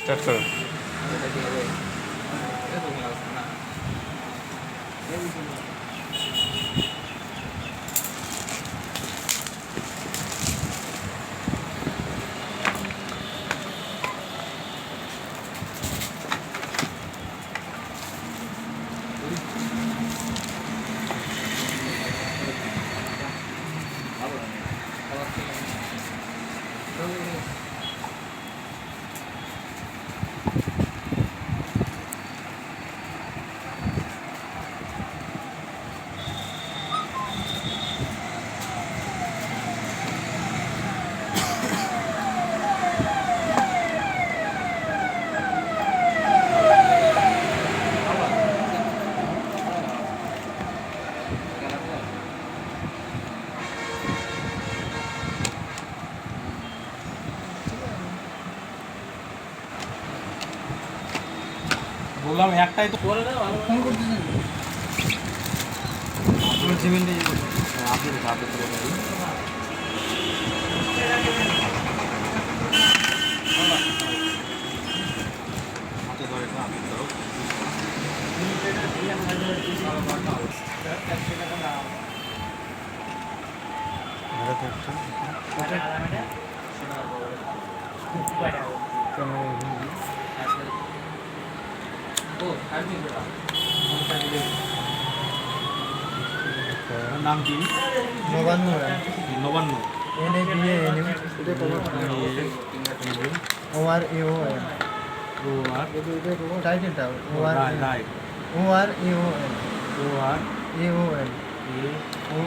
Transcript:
Start করো। বললাম একটাই তো করে দাও। ফোন করতেছেন আপনার সিমেন্টে আপনি আপনি করে দেবেন। হাতে ধরে আপনি ধরো। নাম কি? Nabanna Nabanna. O R U N টাইটেলটা O R right. O R U N O R U N A O